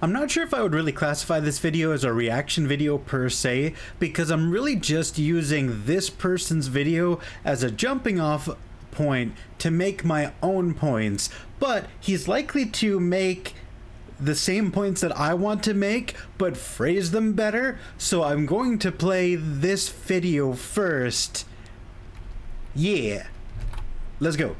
I'm not sure if I would really classify this video as a reaction video per se, because I'm really just using this person's video as a jumping off point to make my own points, but he's likely to make the same points that I want to make, but phrase them better, so I'm going to play this video first. Yeah, let's go.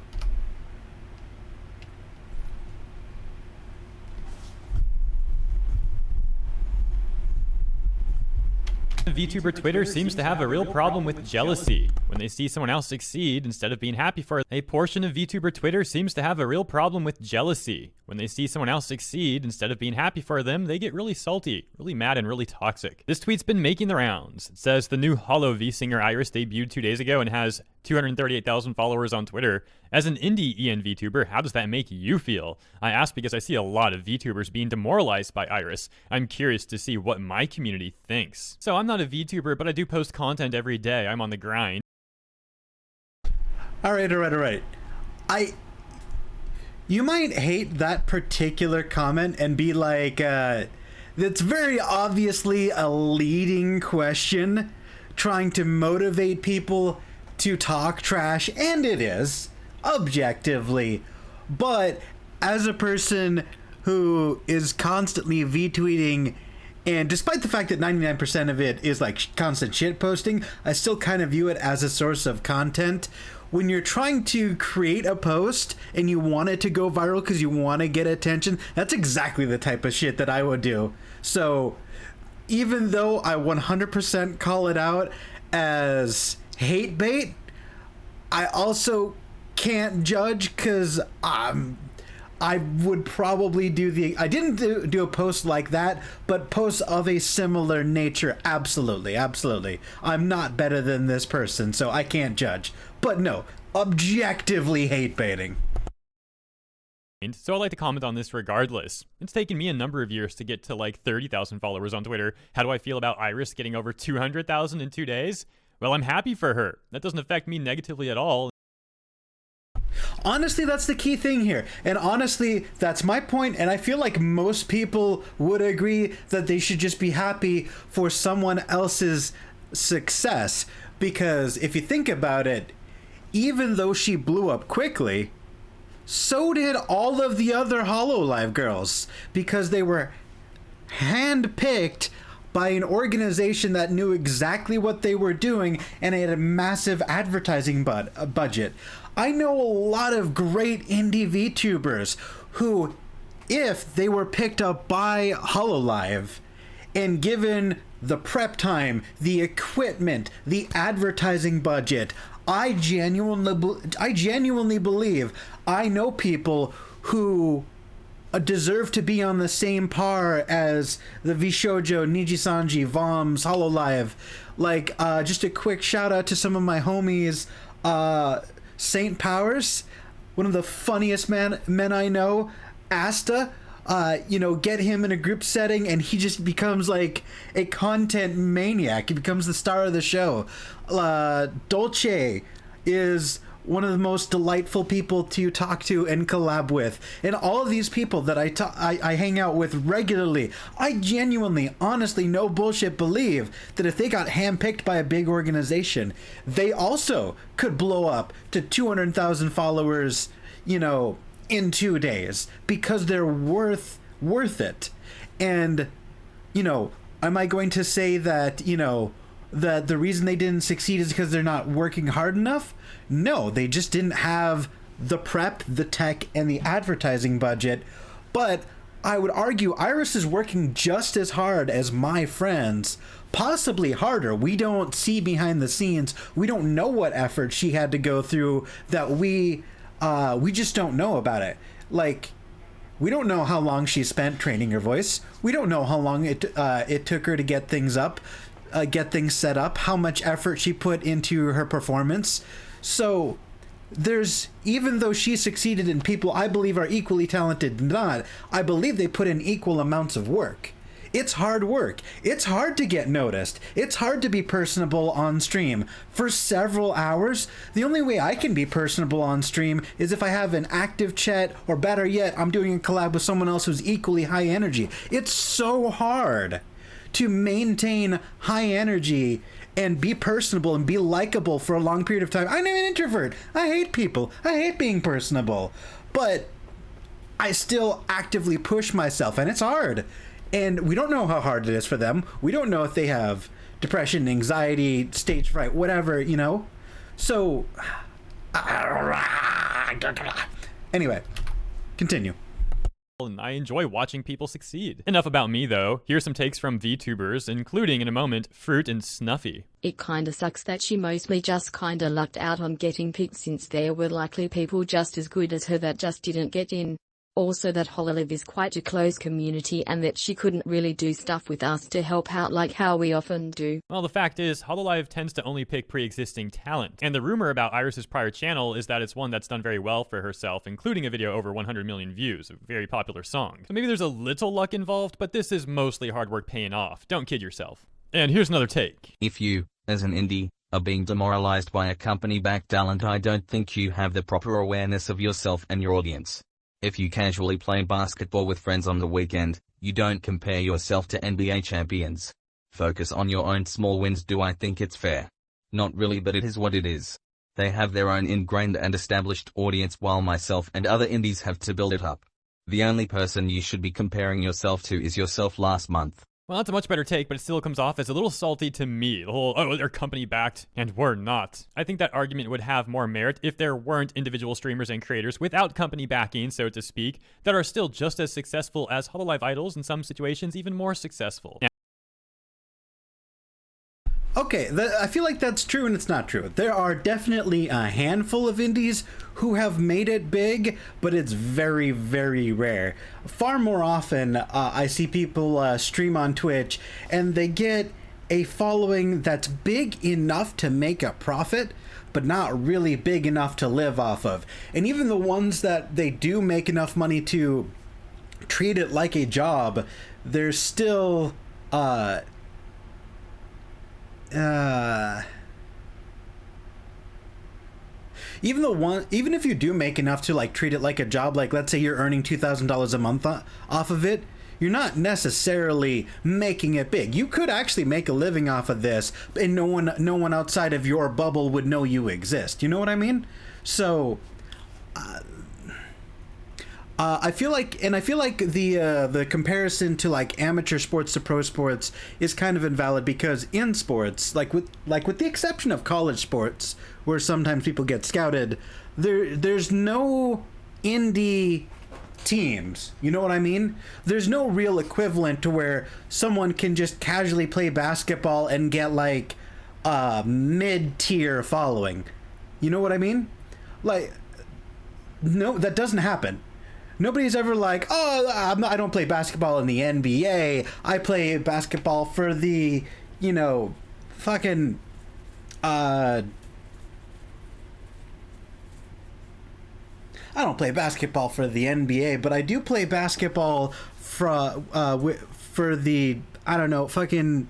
VTuber Twitter seems to have a real problem with jealousy when they see someone else succeed instead of being happy for it. A portion of VTuber Twitter seems to have a real problem with jealousy. When they see someone else succeed instead of being happy for them, they get really salty, really mad, and really toxic. This tweet's been making the rounds. It says the new Hollow V singer IRyS debuted 2 days ago and has 238,000 followers on Twitter. As an indie EN VTuber, how does that make you feel? I ask because I see a lot of VTubers being demoralized by IRyS. I'm curious to see what my community thinks. So I'm not a VTuber, but I do post content every day. I'm on the grind. All right. You might hate that particular comment and be like, that's very obviously a leading question, trying to motivate people to talk trash, and it is, objectively. But as a person who is constantly V-tweeting, and despite the fact that 99% of it is like constant shit posting, I still kind of view it as a source of content. When you're trying to create a post and you want it to go viral because you want to get attention, that's exactly the type of shit that I would do. So even though I 100% call it out as hate bait, I also can't judge because I would probably do I didn't do a post like that, but posts of a similar nature, absolutely. I'm not better than this person, so I can't judge. But no, objectively hate baiting. So I'd like to comment on this regardless. It's taken me a number of years to get to like 30,000 followers on Twitter. How do I feel about IRyS getting over 200,000 in 2 days? Well, I'm happy for her. That doesn't affect me negatively at all. Honestly, that's the key thing here. And honestly, that's my point, and I feel like most people would agree that they should just be happy for someone else's success. Because if you think about it, even though she blew up quickly, so did all of the other HoloLive girls, because they were handpicked by an organization that knew exactly what they were doing and had a massive advertising budget. I know a lot of great indie VTubers who, if they were picked up by HoloLive and given the prep time, the equipment, the advertising budget, I genuinely believe I know people who deserve to be on the same par as the Vshoujo, Nijisanji, Voms, HoloLive. Like, just a quick shout out to some of my homies, Saint Powers, one of the funniest men I know, Asta. Get him in a group setting and he just becomes like a content maniac. He becomes the star of the show. Dolce is one of the most delightful people to talk to and collab with. And all of these people that I hang out with regularly, I genuinely, honestly, no bullshit, believe that if they got handpicked by a big organization, they also could blow up to 200,000 followers, in 2 days, because they're worth it. And, am I going to say that, that the reason they didn't succeed is because they're not working hard enough? No, they just didn't have the prep, the tech, and the advertising budget. But I would argue IRyS is working just as hard as my friends, possibly harder. We don't see behind the scenes. We don't know what effort she had to go through that we just don't know about it. Like, we don't know how long she spent training her voice. We don't know how long it took her to get things set up, how much effort she put into her performance. So even though she succeeded and people I believe are equally talented not, I believe they put in equal amounts of work. It's hard work. It's hard to get noticed. It's hard to be personable on stream for several hours. The only way I can be personable on stream is if I have an active chat, or better yet, I'm doing a collab with someone else who's equally high energy. It's so hard to maintain high energy and be personable and be likable for a long period of time. I'm an introvert. I hate people. I hate being personable. But I still actively push myself, and it's hard. And we don't know how hard it is for them. We don't know if they have depression, anxiety, stage fright, whatever, you know? So, anyway, continue. And I enjoy watching people succeed. Enough about me though. Here's some takes from VTubers, including in a moment, Fruit and Snuffy. It kinda sucks that she mostly just kinda lucked out on getting picked, since there were likely people just as good as her that just didn't get in. Also that Hololive is quite a close community and that she couldn't really do stuff with us to help out like how we often do. Well, the fact is, Hololive tends to only pick pre-existing talent. And the rumor about IRyS's prior channel is that it's one that's done very well for herself, including a video over 100 million views, a very popular song. So maybe there's a little luck involved, but this is mostly hard work paying off. Don't kid yourself. And here's another take. If you, as an indie, are being demoralized by a company-backed talent, I don't think you have the proper awareness of yourself and your audience. If you casually play basketball with friends on the weekend, you don't compare yourself to NBA champions. Focus on your own small wins. Do I think it's fair? Not really, but it is what it is. They have their own ingrained and established audience, while myself and other indies have to build it up. The only person you should be comparing yourself to is yourself last month. Well, that's a much better take, but it still comes off as a little salty to me. The whole, oh, they're company backed, and we're not. I think that argument would have more merit if there weren't individual streamers and creators without company backing, so to speak, that are still just as successful as Hololive idols, in some situations even more successful. Now, Okay, I feel like that's true and it's not true. There are definitely a handful of indies who have made it big, but it's very, very rare. Far more often, I see people stream on Twitch and they get a following that's big enough to make a profit, but not really big enough to live off of. And even the ones that they do make enough money to treat it like a job, they're still... even if you do make enough to like treat it like a job, like let's say you're earning $2,000 a month off of it, you're not necessarily making it big. You could actually make a living off of this, and no one outside of your bubble would know you exist. You know what I mean? So I feel like the comparison to like amateur sports to pro sports is kind of invalid, because in sports, like with the exception of college sports, where sometimes people get scouted, there's no indie teams. You know what I mean? There's no real equivalent to where someone can just casually play basketball and get like a mid-tier following. You know what I mean? Like, no, that doesn't happen. Nobody's ever like, oh, I don't play basketball in the NBA. I play basketball for the, you know, fucking, I don't play basketball for the NBA, but I do play basketball for the, I don't know, fucking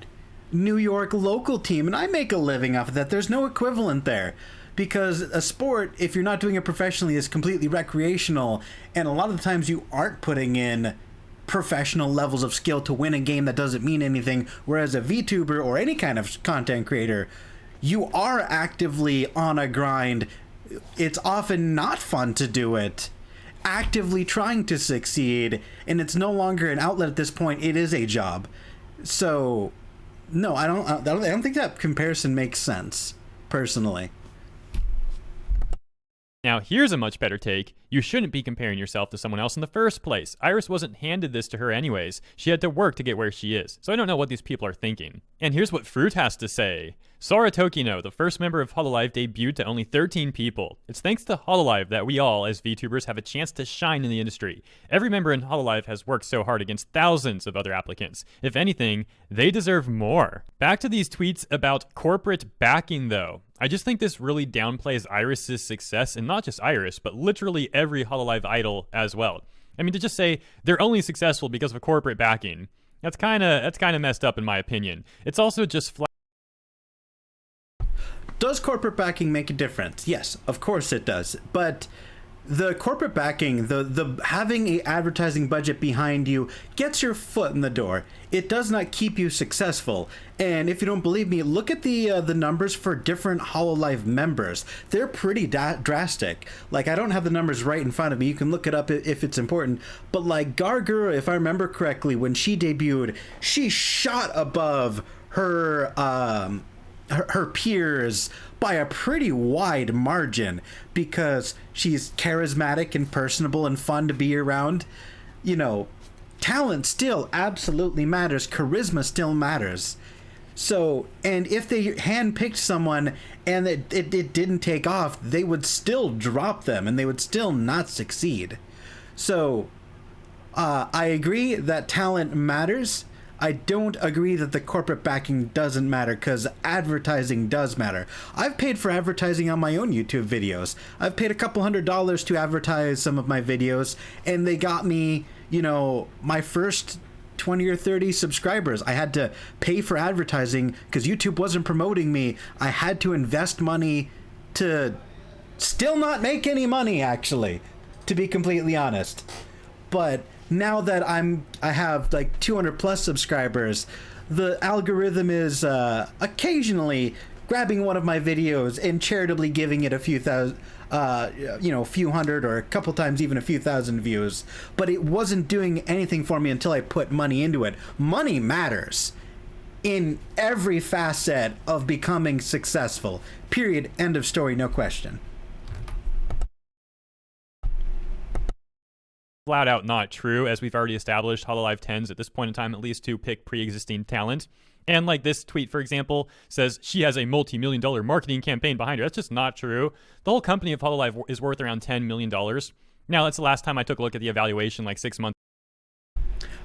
New York local team, and I make a living off of that. There's no equivalent there. Because a sport, if you're not doing it professionally, is completely recreational, and a lot of the times you aren't putting in professional levels of skill to win a game that doesn't mean anything, whereas a VTuber or any kind of content creator, you are actively on a grind. It's often not fun to do it, actively trying to succeed, and it's no longer an outlet at this point. It is a job. So, no, I don't think that comparison makes sense, personally. now here's a much better take. You shouldn't be comparing yourself to someone else in the first place. IRyS wasn't handed this to her anyways. She had to work to get where she is. So I don't know what these people are thinking. And here's what Fruit has to say. Sora Tokino, the first member of Hololive, debuted to only 13 people. It's thanks to Hololive that we all, as VTubers, have a chance to shine in the industry. Every member in Hololive has worked so hard against thousands of other applicants. If anything, they deserve more. Back to these tweets about corporate backing, though. I just think this really downplays IRyS's success, and not just IRyS, but literally every Hololive idol as well. I mean, to just say they're only successful because of corporate backing, That's kind of messed up in my opinion. It's also just Does corporate backing make a difference? Yes, of course it does. But the corporate backing, the having a advertising budget behind you gets your foot in the door. It does not keep you successful. And if you don't believe me, look at the numbers for different Hololive members. They're pretty drastic. Like, I don't have the numbers right in front of me. You can look it up if it's important. But like Gargura, if I remember correctly, when she debuted, she shot above her her peers by a pretty wide margin because she's charismatic and personable and fun to be around. You know, talent still absolutely matters. Charisma still matters. So, and if they handpicked someone and it didn't take off, they would still drop them and they would still not succeed. So, I agree that talent matters. I don't agree that the corporate backing doesn't matter, because advertising does matter. I've paid for advertising on my own YouTube videos. I've paid a couple $100s to advertise some of my videos, and they got me, you know, my first 20 or 30 subscribers. I had to pay for advertising because YouTube wasn't promoting me. I had to invest money to still not make any money, actually, to be completely honest. But now that I have like 200 plus subscribers, the algorithm is occasionally grabbing one of my videos and charitably giving it a few thousand, a few hundred, or a couple times even a few thousand views. But it wasn't doing anything for me until I put money into it. Money matters in every facet of becoming successful. Period. End of story. No question. Flat out not true, as we've already established. Hololive tends, at this point in time at least, to pick pre-existing talent. And like this tweet, for example, says she has a multi-million-dollar marketing campaign behind her. That's just not true. The whole company of Hololive is worth around $10 million. Now, that's the last time I took a look at the evaluation, like 6 months.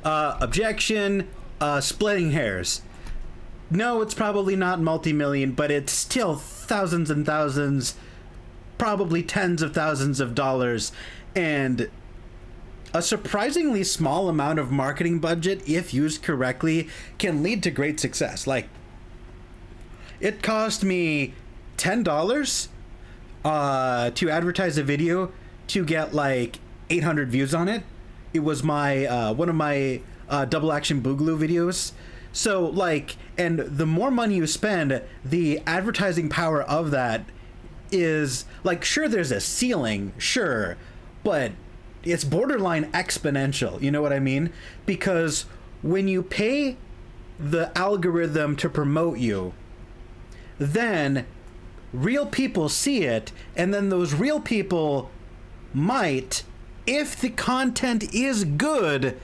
Objection, splitting hairs. No, it's probably not multi-million, but it's still thousands and thousands, probably tens of thousands of dollars, and a surprisingly small amount of marketing budget, if used correctly, can lead to great success. Like, it cost me $10 to advertise a video to get like 800 views on it. It was my one of my double action boogaloo videos. So like, and the more money you spend, the advertising power of that is like, sure, there's a ceiling, sure, but it's borderline exponential. You know what I mean? Because when you pay the algorithm to promote you, then real people see it, and then those real people might, if the content is good,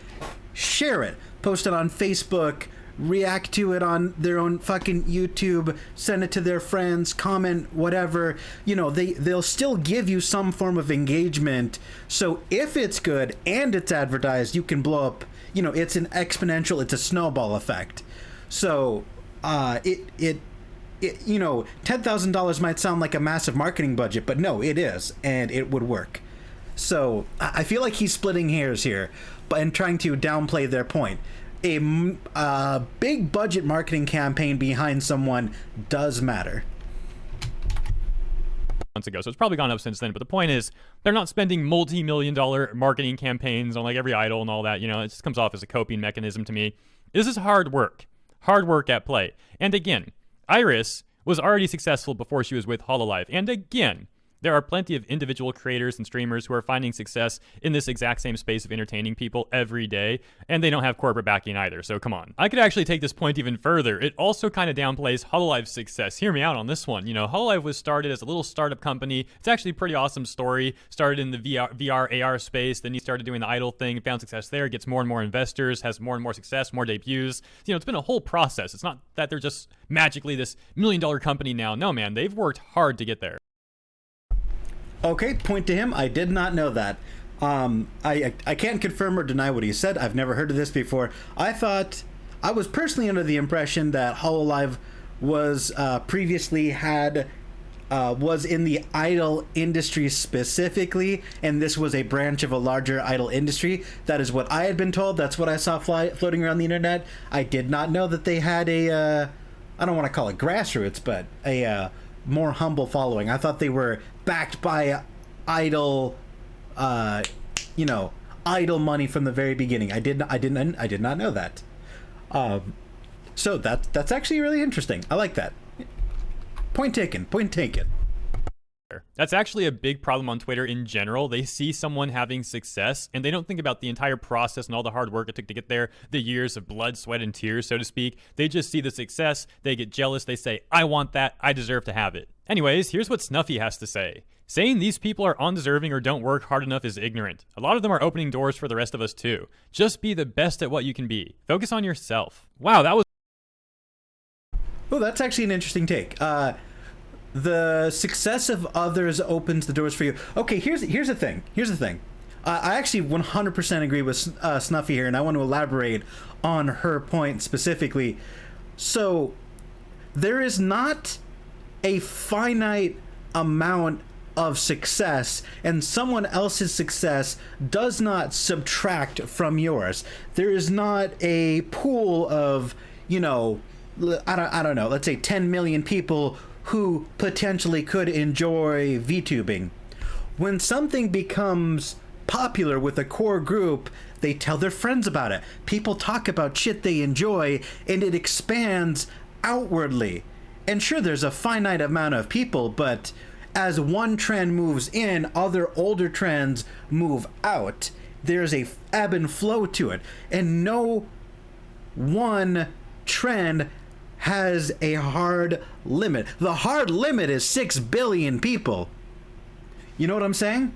share it, post it on Facebook, react to it on their own fucking YouTube, send it to their friends, comment, whatever. You know, they'll still give you some form of engagement. So if it's good and it's advertised, you can blow up. You know, it's an exponential, it's a snowball effect. So it you know, $10,000 might sound like a massive marketing budget, but no, it is, and it would work. So I feel like he's splitting hairs here, but and trying to downplay their point. A big budget marketing campaign behind someone does matter. Months ago, so it's probably gone up since then, but the point is they're not spending multi-million-dollar marketing campaigns on like every idol and all that. You know, it just comes off as a coping mechanism to me. This is hard work at play. And again, IRyS was already successful before she was with Hololive. And again, there are plenty of individual creators and streamers who are finding success in this exact same space of entertaining people every day, and they don't have corporate backing either, so come on. I could actually take this point even further. It also kind of downplays Hololive's success. Hear me out on this one. You know, Hololive was started as a little startup company. It's actually a pretty awesome story. Started in the VR, AR space, then he started doing the idol thing, found success there, gets more and more investors, has more and more success, more debuts. You know, it's been a whole process. It's not that they're just magically this $1 million company now. No, man, they've worked hard to get there. Okay, point to him. I did not know that. I can't confirm or deny what he said. I've never heard of this before. I was personally under the impression that Hololive was previously had was in the idol industry specifically, and this was a branch of a larger idol industry. That is what I had been told. That's what I saw floating around the internet. I did not know that they had a, I don't want to call it grassroots, but a more humble following. I thought they were backed by idol, idol money from the very beginning. I did not know that. So that's actually really interesting. I like that. Point taken. That's actually a big problem on Twitter in general. They see someone having success and they don't think about the entire process and all the hard work it took to get there, the years of blood, sweat, and tears, so to speak. They just see the success, they get jealous, they say, I want that, I deserve to have it. Anyways, here's what Snuffy has to say. Saying these people are undeserving or don't work hard enough is ignorant. A lot of them are opening doors for the rest of us too. Just be the best at what you can be. Focus on yourself. Wow, that was... Oh, that's actually an interesting take. The success of others opens the doors for you. Okay, here's the thing. I actually 100% agree with Snuffy here, and I want to elaborate on her point specifically. So, there is not a finite amount of success, and someone else's success does not subtract from yours. There is not a pool of, I don't know, let's say 10 million people who potentially could enjoy VTubing. When something becomes popular with a core group, they tell their friends about it. People talk about shit they enjoy, and it expands outwardly. And sure, there's a finite amount of people, but as one trend moves in, other older trends move out. There's a ebb and flow to it. And no one trend has a hard limit. The hard limit is 6 billion people. You know what I'm saying?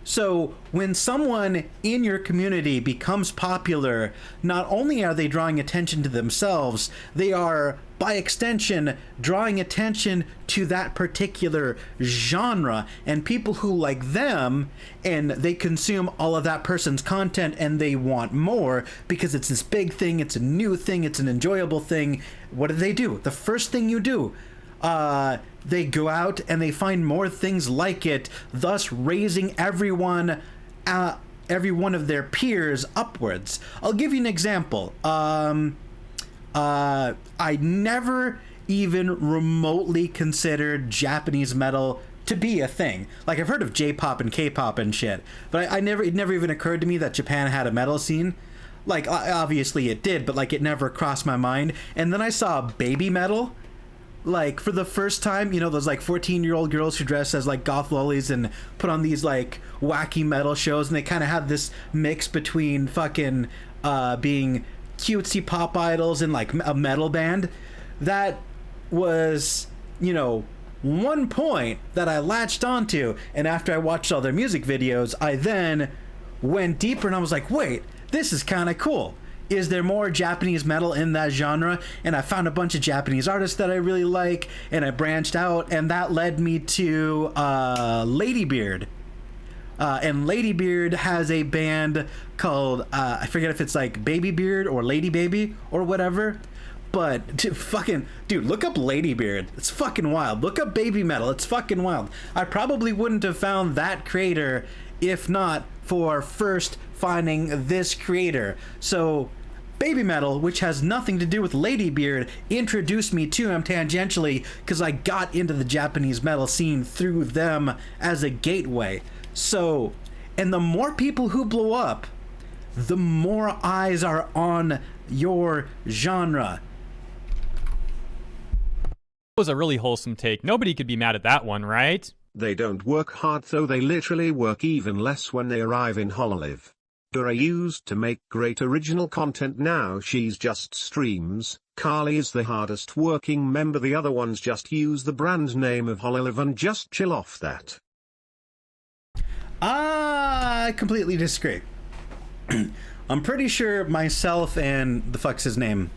So when someone in your community becomes popular, not only are they drawing attention to themselves, they are, by extension, drawing attention to that particular genre and people who like them, and they consume all of that person's content and they want more because it's this big thing, it's a new thing, it's an enjoyable thing. What do? The first thing you do, they go out and they find more things like it, thus raising every one of their peers upwards. I'll give you an example. I never even remotely considered Japanese metal to be a thing. Like, I've heard of J-pop and K-pop and shit, but it never even occurred to me that Japan had a metal scene. Like, obviously it did, but like, it never crossed my mind. And then I saw baby metal, like, for the first time, those like 14-year-old girls who dress as like goth lollies and put on these like wacky metal shows, and they kind of have this mix between fucking being cutesy pop idols and like a metal band. That was, one point that I latched onto, and after I watched all their music videos, I then went deeper and I was like, wait, this is kind of cool. Is there more Japanese metal in that genre? And I found a bunch of Japanese artists that I really like, and I branched out, and that led me to Ladybeard. And Ladybeard has a band called, I forget if it's like Baby Beard or Lady Baby or whatever. But dude, look up Ladybeard. It's fucking wild. Look up baby metal. It's fucking wild. I probably wouldn't have found that creator if not for first finding this creator. So baby metal, which has nothing to do with Ladybeard, introduced me to him tangentially because I got into the Japanese metal scene through them as a gateway. So, and the more people who blow up, the more eyes are on your genre. That was a really wholesome take. Nobody could be mad at that one, right? They don't work hard, though. They literally work even less when they arrive in Hololive. Dora used to make great original content, now she's just streams. Carly is the hardest working member, the other ones just use the brand name of Hololive and just chill off that. I completely disagree. I'm pretty sure myself and the fuck's his name,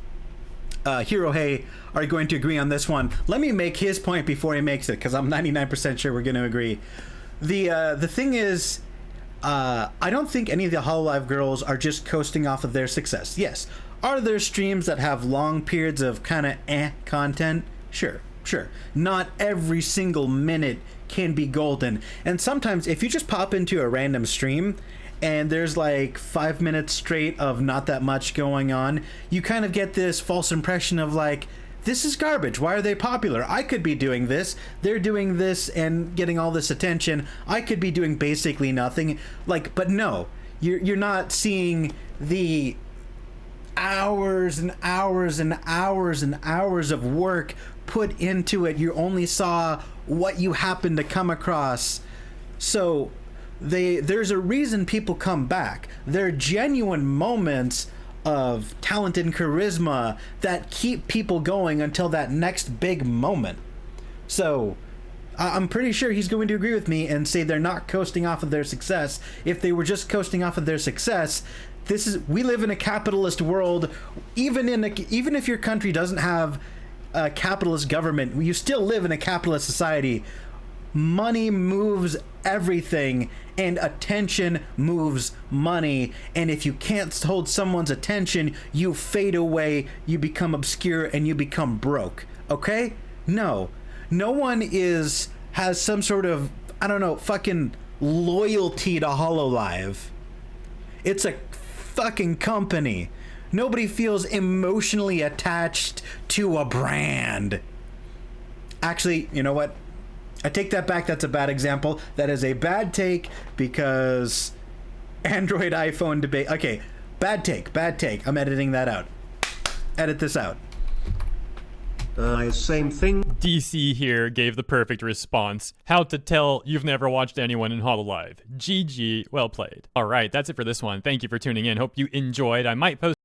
Hero Hei, are going to agree on this one. Let me make his point before he makes it, because I'm 99% sure we're going to agree. The thing is, I don't think any of the Hololive girls are just coasting off of their success. Yes, are there streams that have long periods of kind of content? Sure. Sure, not every single minute can be golden. And sometimes if you just pop into a random stream and there's like 5 minutes straight of not that much going on, you kind of get this false impression of like, this is garbage. Why are they popular? I could be doing this. They're doing this and getting all this attention. I could be doing basically nothing. Like, but no, you're not seeing the hours and hours and hours and hours of work put into it. You only saw what you happened to come across. So there's a reason people come back. There are genuine moments of talent and charisma that keep people going until that next big moment. So I'm pretty sure he's going to agree with me and say they're not coasting off of their success. If they were just coasting off of their success, we live in a capitalist world. Even if your country doesn't have a capitalist government, you still live in a capitalist society. Money moves everything, and attention moves money. And if you can't hold someone's attention, you fade away, you become obscure, and you become broke. Okay? No one has some sort of, I don't know, fucking loyalty to HoloLive. It's a fucking company. Nobody feels emotionally attached to a brand. Actually, you know what? I take that back. That's a bad example. That is a bad take because Android iPhone debate. Okay, bad take. I'm editing that out. Edit this out. Same thing. DC here gave the perfect response. How to tell you've never watched anyone in HoloLive. GG, well played. Alright, that's it for this one. Thank you for tuning in. Hope you enjoyed. I might post...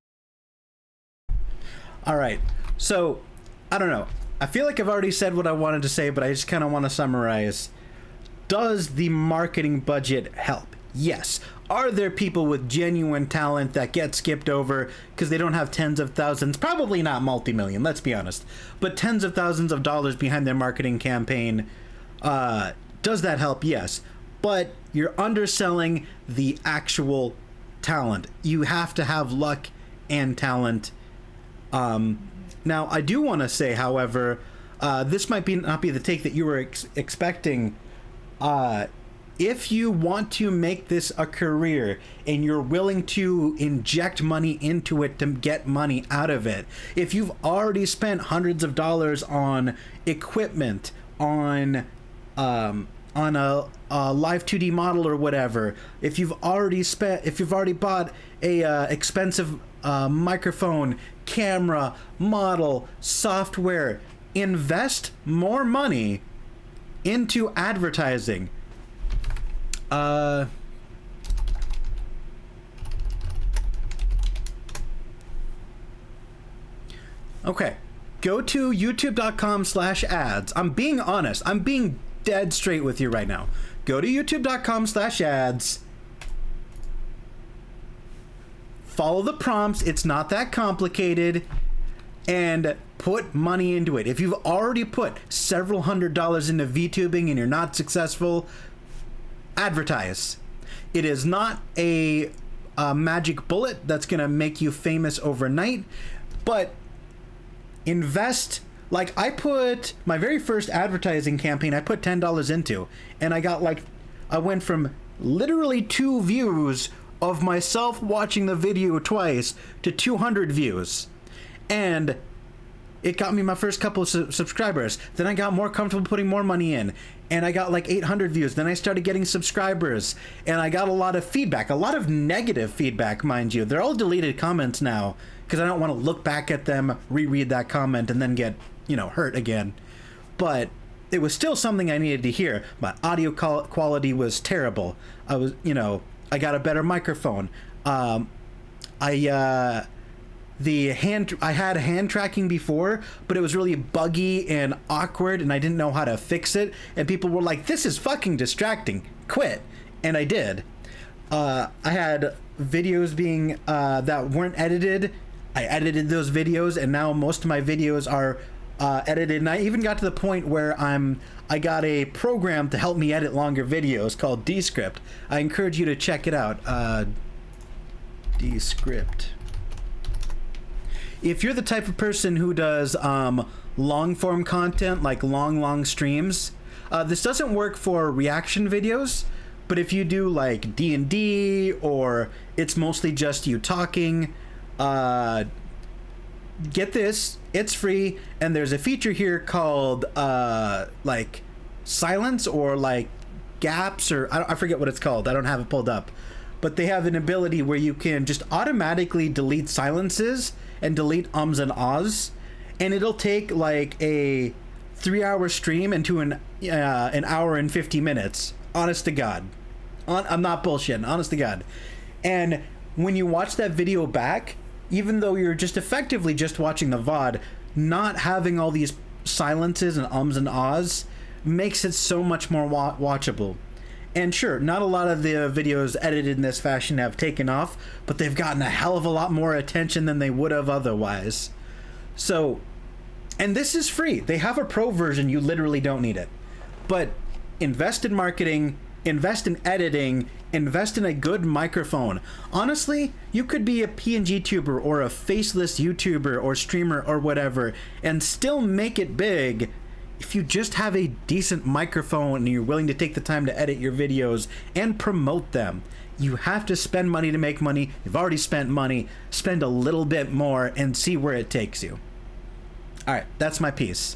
Alright, so, I don't know. I feel like I've already said what I wanted to say, but I just kind of want to summarize. Does the marketing budget help? Yes. Are there people with genuine talent that get skipped over because they don't have tens of thousands? Probably not multi-million, let's be honest. But tens of thousands of dollars behind their marketing campaign. Does that help? Yes. But you're underselling the actual talent. You have to have luck and talent. Now, I do want to say, however, this might not be the take that you were expecting. If you want to make this a career and you're willing to inject money into it to get money out of it, if you've already spent hundreds of dollars on equipment, on a live 2D model or whatever, if you've already bought a expensive microphone, camera, model, software, invest more money into advertising. Okay, go to youtube.com/ads. I'm being honest. I'm being dead straight with you right now. Go to youtube.com/ads. Follow the prompts. It's not that complicated. And put money into it. If you've already put several $100s into VTubing and you're not successful, advertise. It is not a magic bullet that's going to make you famous overnight, but invest. Like, I put my very first advertising campaign, I put $10 into, and I went from literally 2 views of myself watching the video twice to 200 views. And it got me my first couple of subscribers. Then I got more comfortable putting more money in, and I got like 800 views. Then I started getting subscribers, and I got a lot of feedback, a lot of negative feedback, mind you. They're all deleted comments now because I don't want to look back at them, reread that comment, and then get, hurt again. But it was still something I needed to hear. My audio quality was terrible. I got a better microphone. I had hand tracking before, but it was really buggy and awkward, and I didn't know how to fix it. And people were like, "This is fucking distracting. Quit." And I did. I had videos being that weren't edited. I edited those videos, and now most of my videos are edited. And I even got to the point where I got a program to help me edit longer videos called Descript. I encourage you to check it out. Descript. if you're the type of person who does long form content, like long streams, this doesn't work for reaction videos. But if you do like D&D, or it's mostly just you talking, get this, it's free, and there's a feature here called like silence, or like gaps, or I forget what it's called. I don't have it pulled up. But they have an ability where you can just automatically delete silences and delete ums and ahs, and it'll take like a 3-hour stream into an hour and 50 minutes. Honest to God. I'm not bullshitting, honest to God. And when you watch that video back, even though you're just effectively just watching the VOD, not having all these silences and ums and ahs makes it so much more watchable. And sure, not a lot of the videos edited in this fashion have taken off, but they've gotten a hell of a lot more attention than they would have otherwise. So, and this is free. They have a pro version, you literally don't need it. But invest in marketing, invest in editing, invest in a good microphone. Honestly, you could be a PNG tuber or a faceless YouTuber or streamer or whatever and still make it big if you just have a decent microphone and you're willing to take the time to edit your videos and promote them. You have to spend money to make money. You've already spent money. Spend a little bit more and see where it takes you. All right, that's my piece.